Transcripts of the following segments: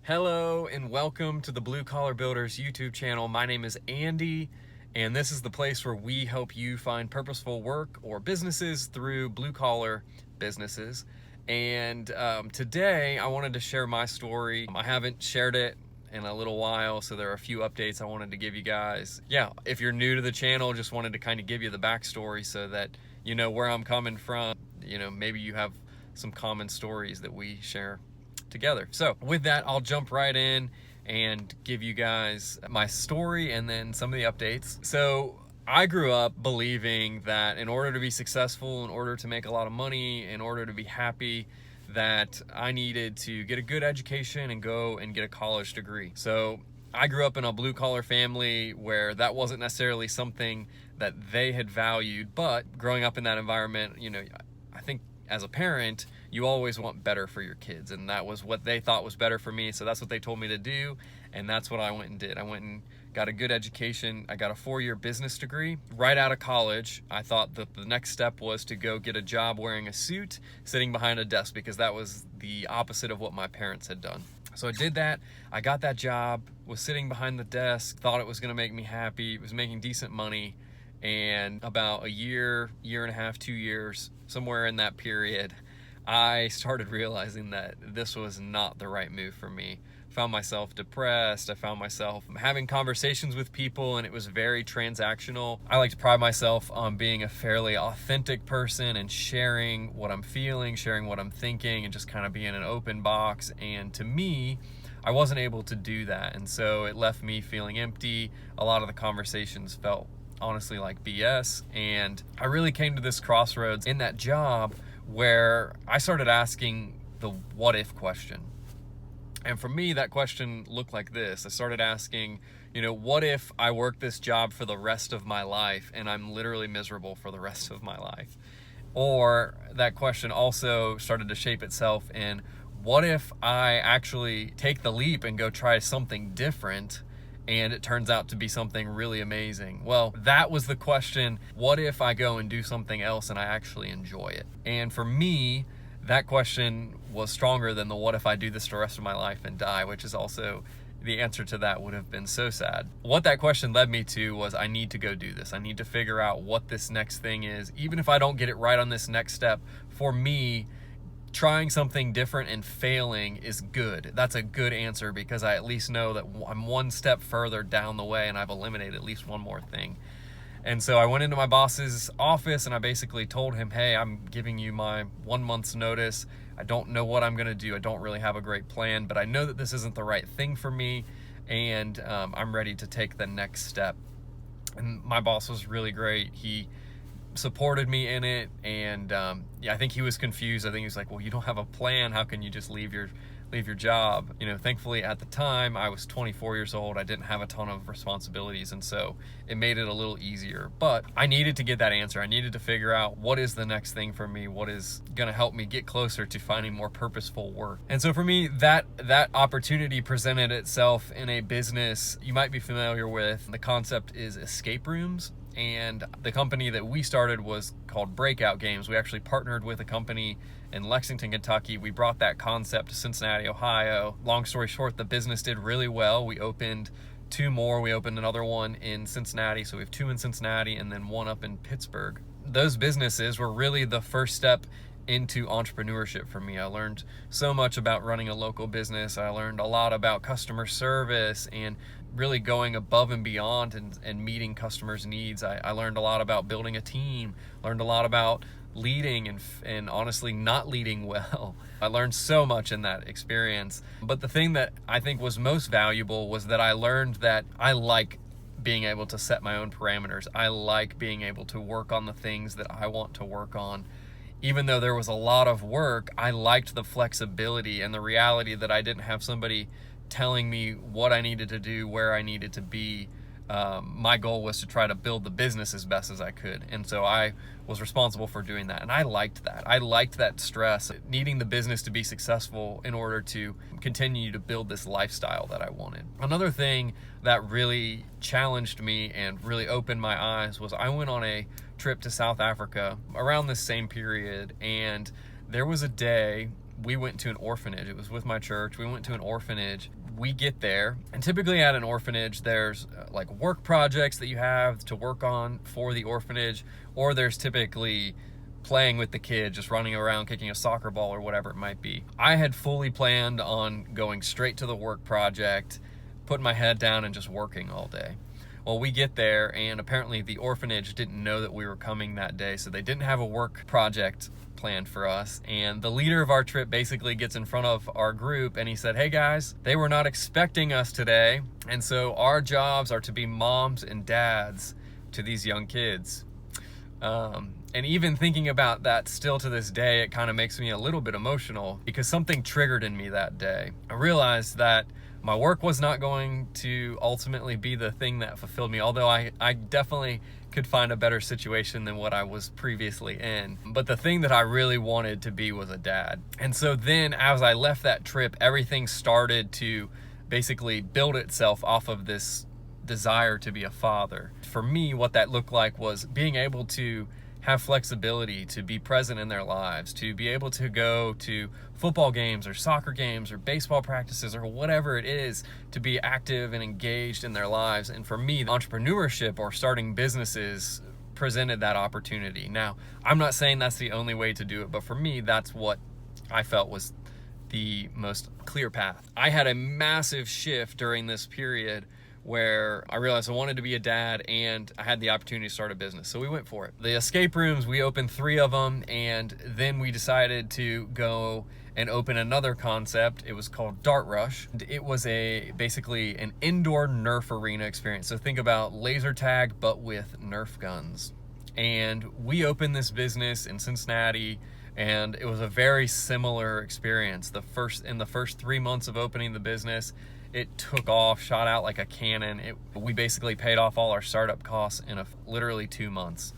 Hello and welcome to the Blue Collar Builders YouTube channel. My name is Andy, and this is the place where we help you find purposeful work or businesses through blue collar businesses. And today I wanted to share my story. I haven't shared it in a little while, so there are a few updates I wanted to give you guys. Yeah, if you're new to the channel, just wanted to kind of give you the backstory so that you know where I'm coming from. You know, maybe you have some common stories that we share together. So with that, I'll jump right in and give you guys my story and then some of the updates. So I grew up believing that in order to be successful, in order to make a lot of money, in order to be happy, that I needed to get a good education and go and get a college degree. So I grew up in a blue collar family where that wasn't necessarily something that they had valued, but growing up in that environment, you know, I think as a parent, you always want better for your kids, and that was what they thought was better for me, so that's what they told me to do, and that's what I went and did. I went and got a good education. I got a 4-year business degree. Right out of college, I thought that the next step was to go get a job wearing a suit, sitting behind a desk, because that was the opposite of what my parents had done. So I did that. I got that job, was sitting behind the desk, thought it was gonna make me happy, was making decent money, and about a year, year and a half, 2 years, somewhere in that period, I started realizing that this was not the right move for me. I found myself depressed. I found myself having conversations with people, and it was very transactional. I like to pride myself on being a fairly authentic person and sharing what I'm feeling, sharing what I'm thinking, and just kind of being an open box. And to me, I wasn't able to do that. And so it left me feeling empty. A lot of the conversations felt honestly like BS. And I really came to this crossroads in that job where I started asking the what if question. And for me, that question looked like this. I started asking, you know, what if I work this job for the rest of my life and I'm literally miserable for the rest of my life? Or that question also started to shape itself in, what if I actually take the leap and go try something different and it turns out to be something really amazing? Well, that was the question. What if I go and do something else and I actually enjoy it? And for me, that question was stronger than the what if I do this the rest of my life and die, which is also, the answer to that would have been so sad. What that question led me to was, I need to go do this. I need to figure out what this next thing is. Even if I don't get it right on this next step, for me, trying something different and failing is good. That's a good answer, because I at least know that I'm one step further down the way and I've eliminated at least one more thing. And so I went into my boss's office and I basically told him, hey, I'm giving you my 1 month's notice. I don't know what I'm gonna do. I don't really have a great plan, but I know that this isn't the right thing for me, and I'm ready to take the next step. And my boss was really great. He supported me in it, and yeah, I think he was confused. I think he was like, well, you don't have a plan, how can you just leave your job? You know, thankfully at the time I was 24 years old. I didn't have a ton of responsibilities, and so it made it a little easier. But I needed to get that answer. I needed to figure out what is the next thing for me, what is gonna help me get closer to finding more purposeful work. And so for me, that opportunity presented itself in a business you might be familiar with. The concept is escape rooms. And the company that we started was called Breakout Games. We actually partnered with a company in Lexington, Kentucky. We brought that concept to Cincinnati, Ohio. Long story short, the business did really well. We opened 2 more. We opened another one in Cincinnati. So we have 2 in Cincinnati and then 1 up in Pittsburgh. Those businesses were really the first step into entrepreneurship for me. I learned so much about running a local business. I learned a lot about customer service and really going above and beyond and meeting customers' needs. I learned a lot about building a team, learned a lot about leading and honestly not leading well. I learned so much in that experience. But the thing that I think was most valuable was that I learned that I like being able to set my own parameters. I like being able to work on the things that I want to work on. Even though there was a lot of work, I liked the flexibility and the reality that I didn't have somebody telling me what I needed to do, where I needed to be. My goal was to try to build the business as best as I could. And so I was responsible for doing that. And I liked that. I liked that stress, needing the business to be successful in order to continue to build this lifestyle that I wanted. Another thing that really challenged me and really opened my eyes was I went on a trip to South Africa around this same period, and there was a day we went to an orphanage. It was with my church. We went to an orphanage. We get there, and typically at an orphanage, there's like work projects that you have to work on for the orphanage, or there's typically playing with the kids, just running around, kicking a soccer ball or whatever it might be. I had fully planned on going straight to the work project, putting my head down and just working all day. Well, we get there, and apparently the orphanage didn't know that we were coming that day, so they didn't have a work project planned for us. And the leader of our trip basically gets in front of our group and he said, "Hey guys, they were not expecting us today, and so our jobs are to be moms and dads to these young kids." And even thinking about that still to this day, it kind of makes me a little bit emotional, because something triggered in me that day. I realized that my work was not going to ultimately be the thing that fulfilled me, although I definitely could find a better situation than what I was previously in. But the thing that I really wanted to be was a dad. And so then as I left that trip, everything started to basically build itself off of this desire to be a father. For me, what that looked like was being able to have flexibility, to be present in their lives, to be able to go to football games or soccer games or baseball practices or whatever it is, to be active and engaged in their lives. And for me, entrepreneurship or starting businesses presented that opportunity. Now, I'm not saying that's the only way to do it, but for me, that's what I felt was the most clear path. I had a massive shift during this period where I realized I wanted to be a dad and I had the opportunity to start a business. So we went for it. The escape rooms, we opened 3 of them, and then we decided to go and open another concept. It was called Dart Rush. It was basically an indoor Nerf arena experience. So think about laser tag, but with Nerf guns. And we opened this business in Cincinnati, and it was a very similar experience. In the first 3 months of opening the business, it took off, shot out like a cannon. We basically paid off all our startup costs in literally 2 months.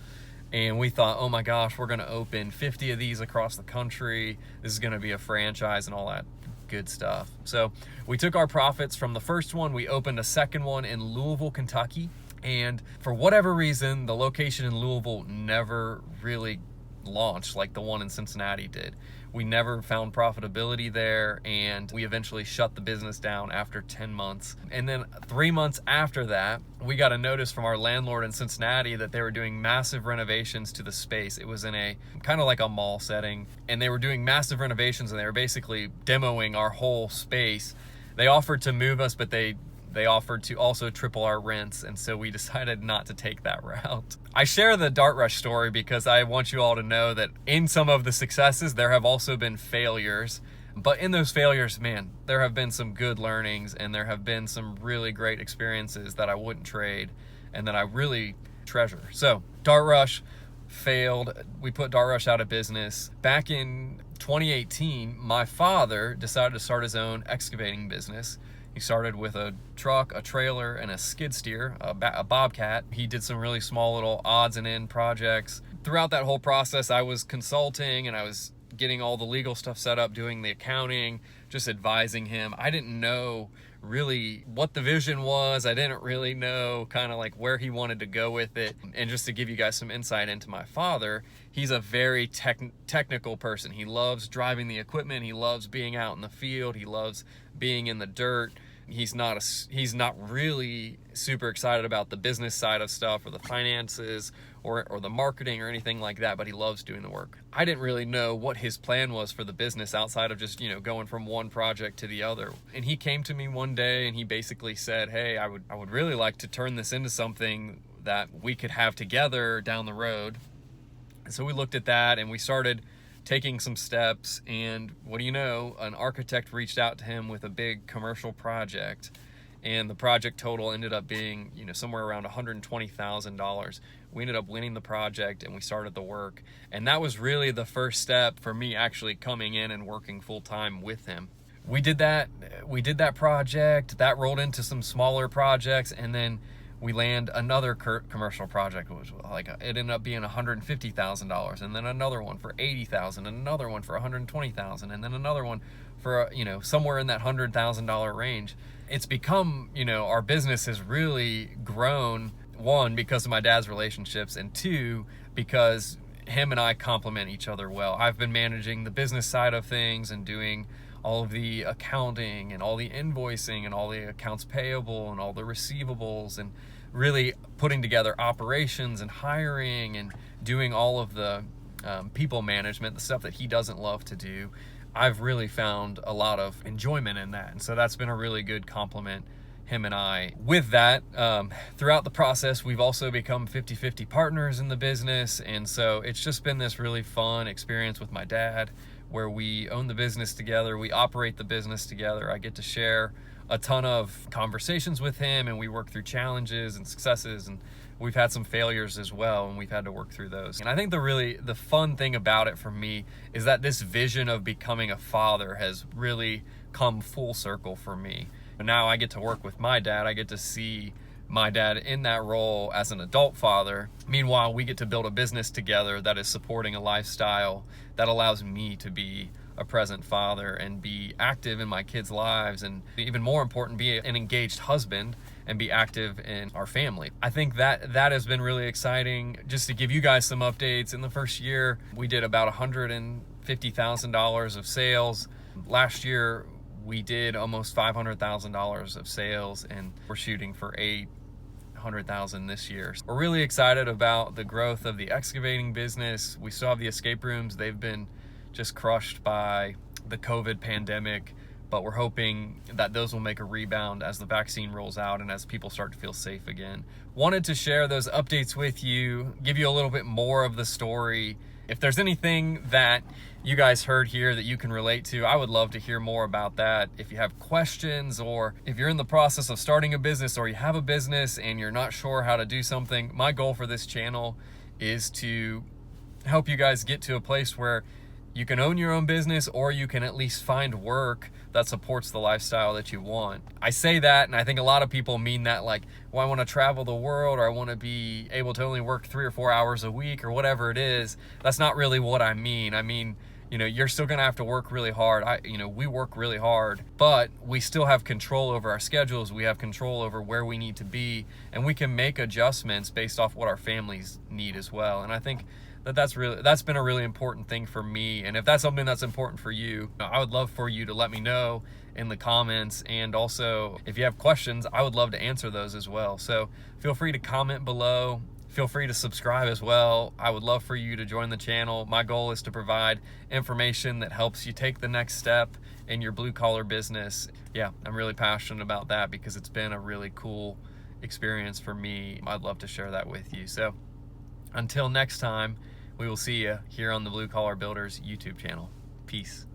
And we thought, oh my gosh, we're gonna open 50 of these across the country. This is gonna be a franchise and all that good stuff. So we took our profits from the first one, we opened a second one in Louisville, Kentucky. And for whatever reason, the location in Louisville never really launched like the one in Cincinnati did. We never found profitability there, and we eventually shut the business down after 10 months. And then 3 months after that, we got a notice from our landlord in Cincinnati that they were doing massive renovations to the space. It was in a kind of like a mall setting, and they were doing massive renovations, and they were basically demoing our whole space. They offered to move us, but they offered to also triple our rents, and so we decided not to take that route. I share the Dart Rush story because I want you all to know that in some of the successes, there have also been failures. But in those failures, man, there have been some good learnings, and there have been some really great experiences that I wouldn't trade and that I really treasure. So Dart Rush failed. We put Dart Rush out of business. Back in 2018, my father decided to start his own excavating business. He started with a truck, a trailer, and a skid steer, a bobcat. He did some really small little odds and end projects. Throughout that whole process, I was consulting and I was getting all the legal stuff set up, doing the accounting, just advising him. I didn't know really what the vision was. I didn't really know kind of like where he wanted to go with it. And just to give you guys some insight into my father, he's a very technical person. He loves driving the equipment. He loves being out in the field. He loves being in the dirt. He's not really super excited about the business side of stuff or the finances or the marketing or anything like that, but he loves doing the work. I didn't really know what his plan was for the business outside of just, going from one project to the other. And he came to me one day and he basically said, "Hey, I would really like to turn this into something that we could have together down the road." And so we looked at that and we started taking some steps, and what do you know, an architect reached out to him with a big commercial project, and the project total ended up being somewhere around $120,000. We ended up winning the project and we started the work, and that was really the first step for me actually coming in and working full-time with him. We did that project, that rolled into some smaller projects, and then we land another commercial project, which was it ended up being $150,000, and then another one for $80,000, and another one for $120,000, and then another one for somewhere in that $100,000 range. It's become our business has really grown, one, because of my dad's relationships, and two, because him and I complement each other well. I've been managing the business side of things and doing all of the accounting and all the invoicing and all the accounts payable and all the receivables, and really putting together operations and hiring and doing all of the people management, the stuff that he doesn't love to do. I've really found a lot of enjoyment in that, and so that's been a really good compliment, him and I. With that, throughout the process, we've also become 50-50 partners in the business, and so it's just been this really fun experience with my dad, where we own the business together, we operate the business together. I get to share a ton of conversations with him, and we work through challenges and successes, and we've had some failures as well, and we've had to work through those. And I think the fun thing about it for me is that this vision of becoming a father has really come full circle for me. And now I get to work with my dad. I get to see my dad in that role as an adult father. Meanwhile, we get to build a business together that is supporting a lifestyle that allows me to be a present father and be active in my kids' lives, and even more important, be an engaged husband and be active in our family. I think that has been really exciting. Just to give you guys some updates, in the first year, we did about $150,000 of sales. Last year, we did almost $500,000 of sales, and we're shooting for $800,000 this year. We're really excited about the growth of the excavating business. We still have the escape rooms. They've been just crushed by the COVID pandemic, but we're hoping that those will make a rebound as the vaccine rolls out and as people start to feel safe again. Wanted to share those updates with you, give you a little bit more of the story. If there's anything that you guys heard here that you can relate to, I would love to hear more about that. If you have questions, or if you're in the process of starting a business, or you have a business and you're not sure how to do something, my goal for this channel is to help you guys get to a place where you can own your own business, or you can at least find work that supports the lifestyle that you want. I say that, and I think a lot of people mean that like, well, I want to travel the world, or I want to be able to only work 3 or 4 hours a week, or whatever it is. That's not really what I mean. I mean, you know, you're still gonna have to work really hard. We work really hard, but we still have control over our schedules. We have control over where we need to be, and we can make adjustments based off what our families need as well. And I think that's been a really important thing for me. And if that's something that's important for you, I would love for you to let me know in the comments. And also, if you have questions, I would love to answer those as well. So feel free to comment below. Feel free to subscribe as well. I would love for you to join the channel. My goal is to provide information that helps you take the next step in your blue collar business. Yeah, I'm really passionate about that because it's been a really cool experience for me. I'd love to share that with you. So until next time, we will see you here on the Blue Collar Builders YouTube channel. Peace.